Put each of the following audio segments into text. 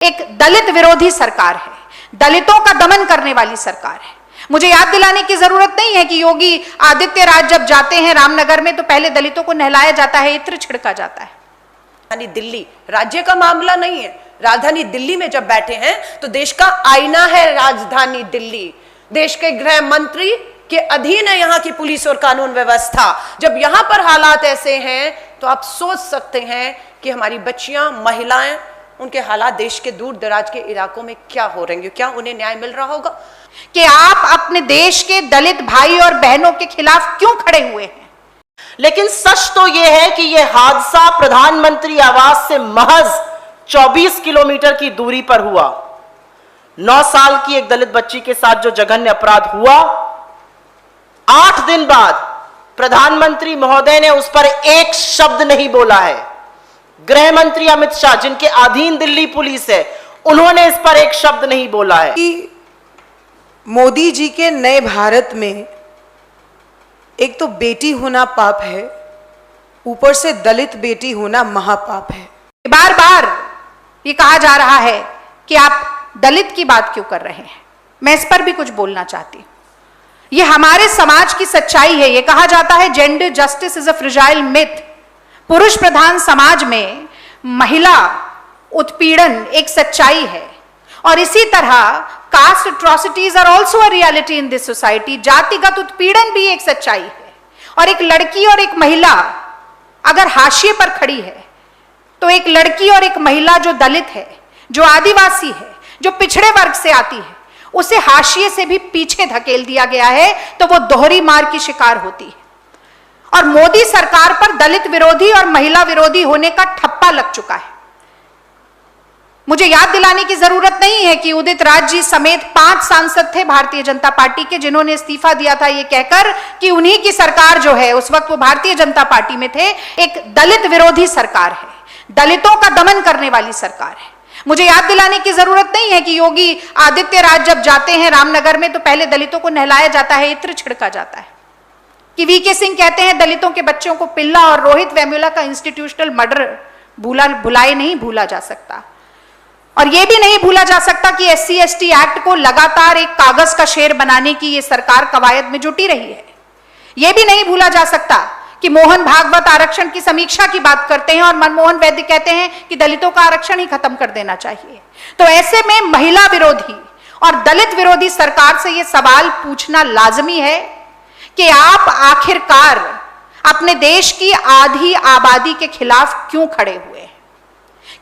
एक दलित विरोधी सरकार है, दलितों का दमन करने वाली सरकार है। मुझे याद दिलाने की जरूरत नहीं है कि योगी आदित्यनाथ जब जाते हैं रामनगर में तो पहले दलितों को नहलाया जाता है, इत्र छिड़का जाता है। राजधानी दिल्ली राज्य का मामला नहीं है। राजधानी दिल्ली में जब बैठे हैं तो देश का आईना है राजधानी दिल्ली। देश के गृह मंत्री के अधीन है यहाँ की पुलिस और कानून व्यवस्था। जब यहाँ पर हालात ऐसे हैं तो आप सोच सकते हैं कि हमारी बच्चियां, महिलाएं, उनके हालात देश के दूर दराज के इलाकों में क्या हो रहे हैं, क्या उन्हें न्याय मिल रहा होगा? कि आप अपने देश के दलित भाई और बहनों के खिलाफ क्यों खड़े हुए हैं? लेकिन सच तो यह है कि यह हादसा प्रधानमंत्री आवास से महज 24 किलोमीटर की दूरी पर हुआ। 9 साल की एक दलित बच्ची के साथ जो जघन्य अपराध हुआ, 8 दिन बाद प्रधानमंत्री महोदय ने उस पर एक शब्द नहीं बोला है। गृह मंत्री अमित शाह, जिनके अधीन दिल्ली पुलिस है, उन्होंने इस पर एक शब्द नहीं बोला है। मोदी जी के नए भारत में एक तो बेटी होना पाप है, ऊपर से दलित बेटी होना महापाप है। बार बार ये कहा जा रहा है कि आप दलित की बात क्यों कर रहे हैं। मैं इस पर भी कुछ बोलना चाहती हूं। ये हमारे समाज की सच्चाई है। ये कहा जाता है gender justice is a fragile myth. पुरुष प्रधान समाज में महिला उत्पीड़न एक सच्चाई है और इसी तरह caste atrocities are also a reality in this society. जातिगत उत्पीड़न भी एक सच्चाई है और एक लड़की और एक महिला अगर हाशिए पर खड़ी है तो एक लड़की और एक महिला जो दलित है, जो आदिवासी है, जो पिछड़े वर्ग से आती है, उसे हाशिए से भी पीछे धकेल दिया गया है तो वो दोहरी मार की शिकार होती है। और मोदी सरकार पर दलित विरोधी और महिला विरोधी होने का ठप्पा लग चुका है। मुझे याद दिलाने की जरूरत नहीं है कि उदित राज जी समेत 5 सांसद थे भारतीय जनता पार्टी के जिन्होंने इस्तीफा दिया था ये कहकर कि उन्हीं की सरकार जो है, उस वक्त वो भारतीय जनता पार्टी में थे, एक दलित विरोधी सरकार है, दलितों का दमन करने वाली सरकार है। मुझे याद दिलाने की जरूरत नहीं है कि योगी आदित्यनाथ जब जाते हैं रामनगर में तो पहले दलितों को नहलाया जाता है, इत्र छिड़का जाता है। कि वीके सिंह कहते हैं दलितों के बच्चों को पिल्ला और रोहित वेमुला का इंस्टीट्यूशनल मर्डर भुलाए नहीं भूला जा सकता। और यह भी नहीं भूला जा सकता कि SC/ST एक्ट को लगातार एक कागज का शेर बनाने की यह सरकार कवायद में जुटी रही है। यह भी नहीं भूला जा सकता कि मोहन भागवत आरक्षण की समीक्षा की बात करते हैं और मनमोहन वैद्य कहते हैं कि दलितों का आरक्षण ही खत्म कर देना चाहिए। तो ऐसे में महिला विरोधी और दलित विरोधी सरकार से यह सवाल पूछना लाजमी है कि आप आखिरकार अपने देश की आधी आबादी के खिलाफ क्यों खड़े हुए हैं,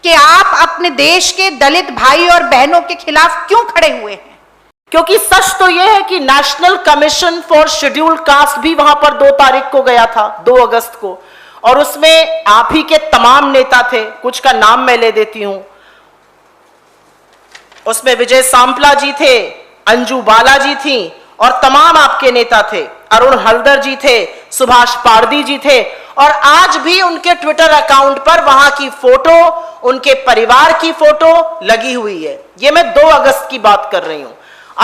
कि आप अपने देश के दलित भाई और बहनों के खिलाफ क्यों खड़े हुए हैं। क्योंकि सच तो यह है कि national commission for scheduled caste भी वहां पर 2 तारीख को गया था, 2 अगस्त को, और उसमें आप ही के तमाम नेता थे। कुछ का नाम मैं ले देती हूं। उसमें विजय सांपला जी थे, अंजू बाला जी थी और तमाम आपके नेता थे। अरुण हल्दर जी थे, सुभाष पारदी जी थे, और आज भी उनके ट्विटर अकाउंट पर वहां की फोटो, उनके परिवार की फोटो लगी हुई है। यह मैं 2 अगस्त की बात कर रही हूं।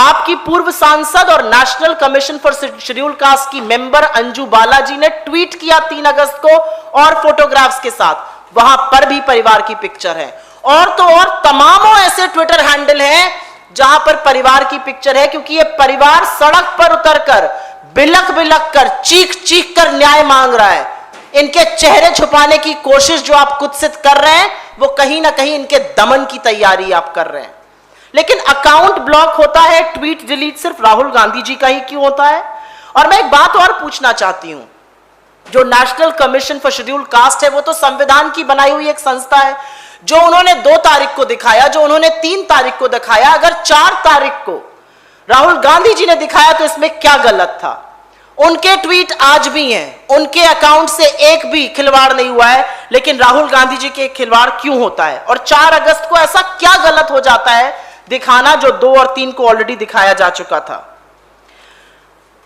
आपकी पूर्व सांसद और national commission for scheduled caste की मेंबर अंजू बाला जी ने ट्वीट किया 3 अगस्त को और फोटोग्राफ्स के साथ, वहां पर भी परिवार की पिक्चर है। और तो और तमामों ऐसे ट्विटर हैंडल हैं जहां पर परिवार की पिक्चर है, क्योंकि यह परिवार सड़क पर उतरकर बिलक बिलक कर, चीख चीख कर न्याय मांग रहा है। इनके चेहरे छुपाने की कोशिश जो आप कुत्सित कर रहे हैं वो कहीं ना कहीं इनके दमन की तैयारी आप कर रहे हैं। लेकिन अकाउंट ब्लॉक होता है, ट्वीट डिलीट सिर्फ राहुल गांधी जी का ही क्यों होता है? और मैं एक बात और पूछना चाहती हूं, जो national commission for scheduled caste है वो तो संविधान की बनाई हुई एक संस्था है। जो उन्होंने 2 तारीख को दिखाया, जो उन्होंने 3 तारीख को दिखाया, अगर 4 तारीख को राहुल गांधी जी ने दिखाया तो इसमें क्या गलत था? उनके ट्वीट आज भी हैं, उनके अकाउंट से एक भी खिलवाड़ नहीं हुआ है, लेकिन राहुल गांधी जी के खिलवाड़ क्यों होता है? और 4 अगस्त को ऐसा क्या गलत हो जाता है दिखाना, जो 2 और 3 को ऑलरेडी दिखाया जा चुका था?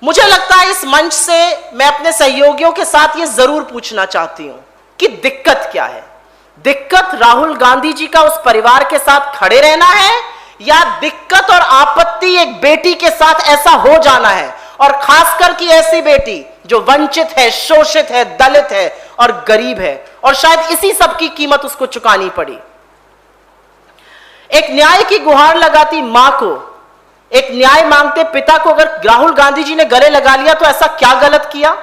मुझे लगता है इस मंच से मैं अपने सहयोगियों के साथ यह जरूर पूछना चाहती हूं कि दिक्कत क्या है? दिक्कत राहुल गांधी जी का उस परिवार के साथ खड़े रहना है, या दिक्कत और आपत्ति एक बेटी के साथ ऐसा हो जाना है, और खासकर की ऐसी बेटी जो वंचित है, शोषित है, दलित है और गरीब है, और शायद इसी सब की कीमत उसको चुकानी पड़ी। एक न्याय की गुहार लगाती मां को, एक न्याय मांगते पिता को अगर राहुल गांधी जी ने गले लगा लिया तो ऐसा क्या गलत किया?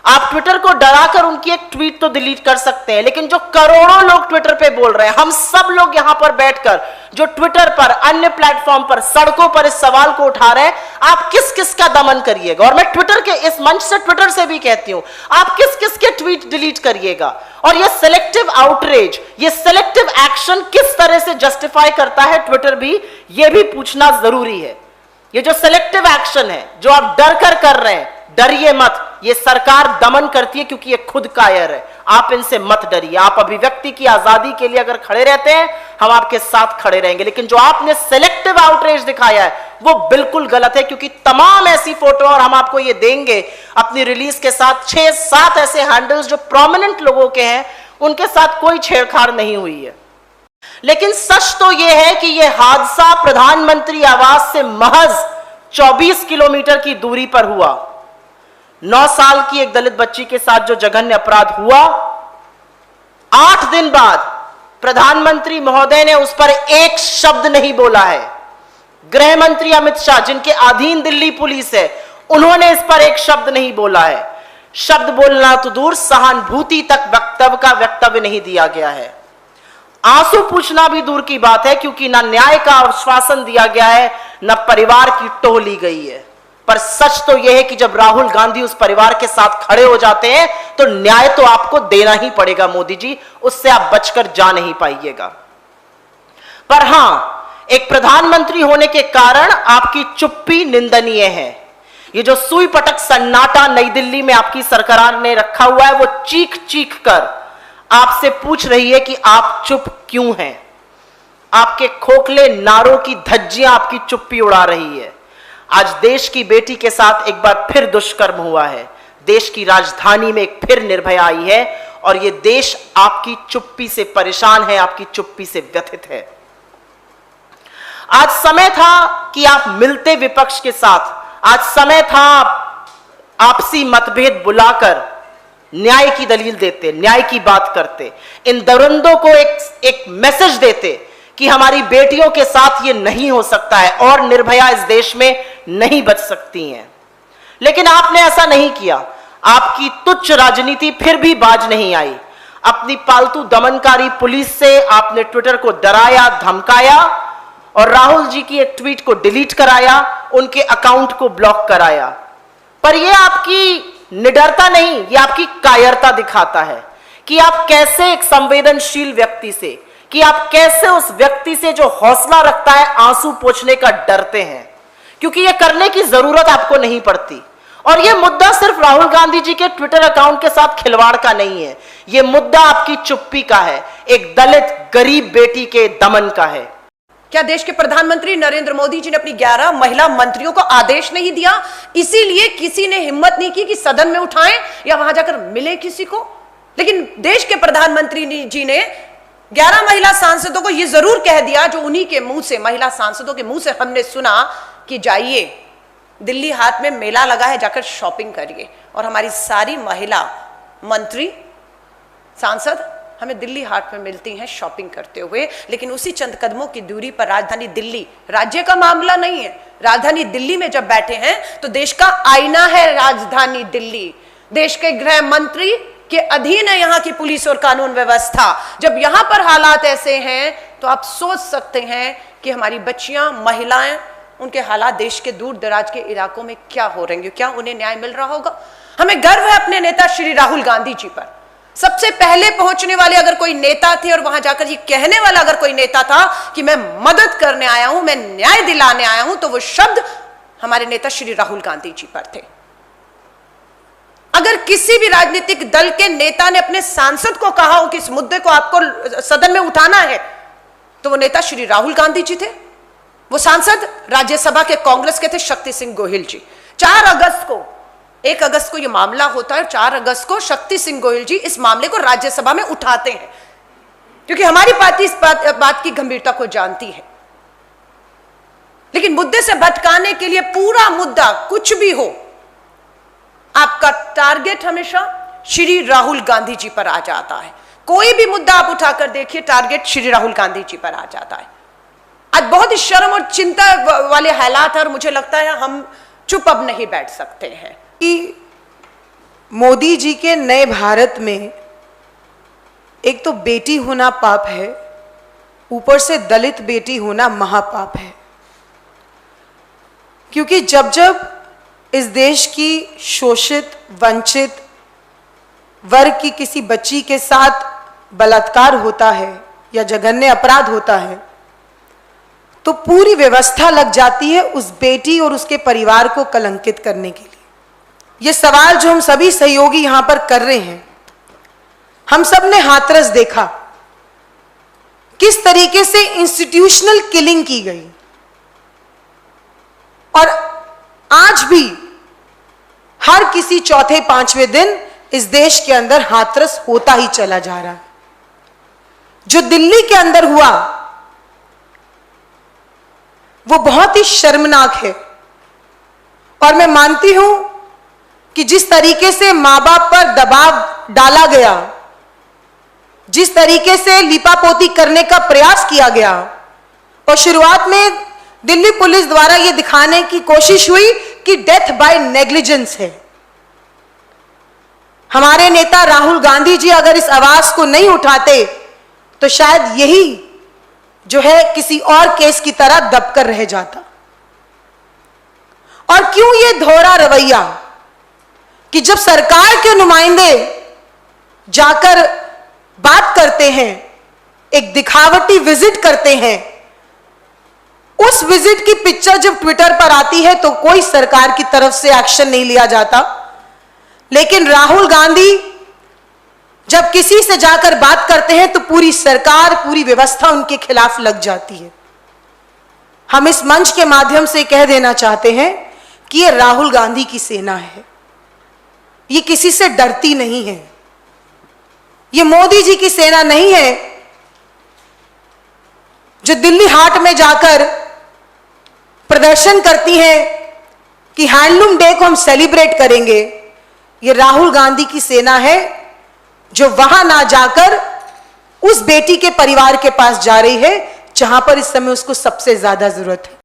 आप ट्विटर को डराकर उनकी एक ट्वीट तो डिलीट कर सकते हैं, लेकिन जो करोड़ों लोग ट्विटर पे बोल रहे हैं, हम सब लोग यहां पर बैठकर जो ट्विटर पर, अन्य प्लेटफॉर्म पर, सड़कों पर इस सवाल को उठा रहे हैं, आप किस किस का दमन करिएगा? और मैं ट्विटर के इस मंच से, ट्विटर से भी कहती हूं, आप किस किस के ट्वीट डिलीट करिएगा? और ये सिलेक्टिव आउटरीच, ये सिलेक्टिव एक्शन किस तरह से जस्टिफाई करता है ट्विटर भी, ये भी पूछना जरूरी है। ये जो सिलेक्टिव एक्शन है, जो आप डर कर रहे हैं, डरिए मत, ये सरकार दमन करती है क्योंकि ये खुद कायर है। आप इनसे मत डरिए। आप अभिव्यक्ति की आजादी के लिए अगर खड़े रहते हैं, हम आपके साथ खड़े रहेंगे, लेकिन जो आपने सिलेक्टिव आउटरीच दिखाया है वो बिल्कुल गलत है, क्योंकि तमाम ऐसी फोटो, और हम आपको ये देंगे अपनी रिलीज के साथ, 6-7 ऐसे हैंडल्स जो प्रोमिनेंट लोगों के हैं, उनके साथ कोई छेड़छाड़ नहीं हुई है। लेकिन सच तो यह है कि यह हादसा प्रधानमंत्री आवास से महज 24 किलोमीटर की दूरी पर हुआ। 9 साल की एक दलित बच्ची के साथ जो जघन्य अपराध हुआ, 8 दिन बाद प्रधानमंत्री महोदय ने उस पर एक शब्द नहीं बोला है। गृह मंत्री अमित शाह, जिनके अधीन दिल्ली पुलिस है, उन्होंने इस पर एक शब्द नहीं बोला है। शब्द बोलना तो दूर, सहानुभूति तक वक्तव्य नहीं दिया गया है। आंसू पूछना भी दूर की बात है, क्योंकि ना न्याय का आश्वासन दिया गया है, न परिवार की टोह ली गई है। पर सच तो यह है कि जब राहुल गांधी उस परिवार के साथ खड़े हो जाते हैं तो न्याय तो आपको देना ही पड़ेगा मोदी जी, उससे आप बचकर जा नहीं पाइएगा। पर हां, एक प्रधानमंत्री होने के कारण आपकी चुप्पी निंदनीय है। ये जो सुई पटक सन्नाटा नई दिल्ली में आपकी सरकार ने रखा हुआ है, वो चीख चीख कर आपसे पूछ रही है कि आप चुप क्यों हैं। आपके खोखले नारों की धज्जियां आपकी चुप्पी उड़ा रही है। आज देश की बेटी के साथ एक बार फिर दुष्कर्म हुआ है। देश की राजधानी में एक फिर निर्भया आई है, और यह देश आपकी चुप्पी से परेशान है, आपकी चुप्पी से व्यथित है। आज समय था कि आप मिलते विपक्ष के साथ, आज समय था आपसी मतभेद बुलाकर न्याय की दलील देते, न्याय की बात करते, इन दरिंदों को एक मैसेज देते कि हमारी बेटियों के साथ ये नहीं हो सकता है और निर्भया इस देश में नहीं बच सकती हैं। लेकिन आपने ऐसा नहीं किया। आपकी तुच्छ राजनीति फिर भी बाज नहीं आई। अपनी पालतू दमनकारी पुलिस से आपने ट्विटर को डराया, धमकाया और राहुल जी की एक ट्वीट को डिलीट कराया, उनके अकाउंट को ब्लॉक कराया। पर यह आपकी निडरता नहीं, यह आपकी कायरता दिखाता है कि आप कैसे एक संवेदनशील व्यक्ति से, कि आप कैसे उस व्यक्ति से जो हौसला रखता है आंसू पोंछने का डरते हैं, क्योंकि यह करने की जरूरत आपको नहीं पड़ती। और यह मुद्दा सिर्फ राहुल गांधी जी के ट्विटर अकाउंट के साथ खिलवाड़ का नहीं है, यह मुद्दा आपकी चुप्पी का है, एक दलित गरीब बेटी के दमन का है। क्या देश के प्रधानमंत्री नरेंद्र मोदी जी ने अपनी 11 महिला मंत्रियों को आदेश नहीं दिया, इसीलिए किसी ने हिम्मत नहीं की कि सदन में उठाएं या वहां जाकर मिले किसी को? लेकिन देश के प्रधानमंत्री जी ने 11 महिला सांसदों को यह जरूर कह दिया, जो उन्हीं के मुंह से, महिला सांसदों के मुंह से हमने सुना, कि जाइए दिल्ली हाट में मेला लगा है, जाकर शॉपिंग करिए। और हमारी सारी महिला मंत्री, सांसद हमें दिल्ली हाट में मिलती हैं शॉपिंग करते हुए। लेकिन उसी चंद कदमों की दूरी पर राजधानी दिल्ली, राज्य का मामला नहीं है, राजधानी दिल्ली में जब बैठे हैं तो देश का आईना है राजधानी दिल्ली। देश के गृह मंत्री के अधीन है यहाँ की पुलिस और कानून व्यवस्था। जब यहाँ पर हालात ऐसे हैं तो आप सोच सकते हैं कि हमारी बच्चियां, महिलाएं, उनके हालात देश के दूर दराज के इलाकों में क्या हो रहे हैं, क्या उन्हें न्याय मिल रहा होगा? हमें गर्व है अपने नेता श्री राहुल गांधी जी पर। सबसे पहले पहुंचने वाले अगर कोई नेता थे और वहां जाकर ये कहने वाला अगर कोई नेता था कि मैं मदद करने आया हूं, मैं न्याय दिलाने आया हूं, तो वो शब्द हमारे नेता श्री राहुल गांधी जी पर थे। अगर किसी भी राजनीतिक दल के नेता ने अपने सांसद को कहा हो कि इस मुद्दे को आपको सदन में उठाना है, तो वो नेता श्री राहुल गांधी जी थे। वो सांसद राज्यसभा के कांग्रेस के थे, शक्ति सिंह गोहिल जी। 1 अगस्त को यह मामला होता है, 4 अगस्त को शक्ति सिंह गोहिल जी इस मामले को राज्यसभा में उठाते हैं, क्योंकि हमारी पार्टी इस बात की गंभीरता को जानती है। लेकिन मुद्दे से भटकाने के लिए पूरा मुद्दा कुछ भी हो, आपका टारगेट हमेशा श्री राहुल गांधी जी पर आ जाता है। कोई भी मुद्दा आप उठाकर देखिए, टारगेट श्री राहुल गांधी जी पर आ जाता है। बहुत ही शर्म और चिंता वाले हालात है और मुझे लगता है हम चुप अब नहीं बैठ सकते हैं कि मोदी जी के नए भारत में एक तो बेटी होना पाप है, ऊपर से दलित बेटी होना महापाप है। क्योंकि जब जब इस देश की शोषित वंचित वर्ग की किसी बच्ची के साथ बलात्कार होता है या जघन्य अपराध होता है तो पूरी व्यवस्था लग जाती है उस बेटी और उसके परिवार को कलंकित करने के लिए। यह सवाल जो हम सभी सहयोगी यहां पर कर रहे हैं, हम सब ने हाथरस देखा किस तरीके से इंस्टीट्यूशनल किलिंग की गई और आज भी हर किसी चौथे पांचवें दिन इस देश के अंदर हाथरस होता ही चला जा रहा है। जो दिल्ली के अंदर हुआ वो बहुत ही शर्मनाक है और मैं मानती हूं कि जिस तरीके से मां बाप पर दबाव डाला गया, जिस तरीके से लिपापोती करने का प्रयास किया गया और शुरुआत में दिल्ली पुलिस द्वारा यह दिखाने की कोशिश हुई कि डेथ बाय नेग्लिजेंस है। हमारे नेता राहुल गांधी जी अगर इस आवाज को नहीं उठाते तो शायद यही जो है किसी और केस की तरह दबकर रह जाता। और क्यों ये दोहरा रवैया कि जब सरकार के नुमाइंदे जाकर बात करते हैं, एक दिखावटी विजिट करते हैं, उस विजिट की पिक्चर जब ट्विटर पर आती है तो कोई सरकार की तरफ से एक्शन नहीं लिया जाता, लेकिन राहुल गांधी जब किसी से जाकर बात करते हैं तो पूरी सरकार, पूरी व्यवस्था उनके खिलाफ लग जाती है। हम इस मंच के माध्यम से कह देना चाहते हैं कि ये राहुल गांधी की सेना है, ये किसी से डरती नहीं है, ये मोदी जी की सेना नहीं है जो दिल्ली हाट में जाकर प्रदर्शन करती है कि हैंडलूम डे को हम सेलिब्रेट करेंगे। ये राहुल गांधी की सेना है जो वहां ना जाकर उस बेटी के परिवार के पास जा रही है जहां पर इस समय उसको सबसे ज्यादा जरूरत है।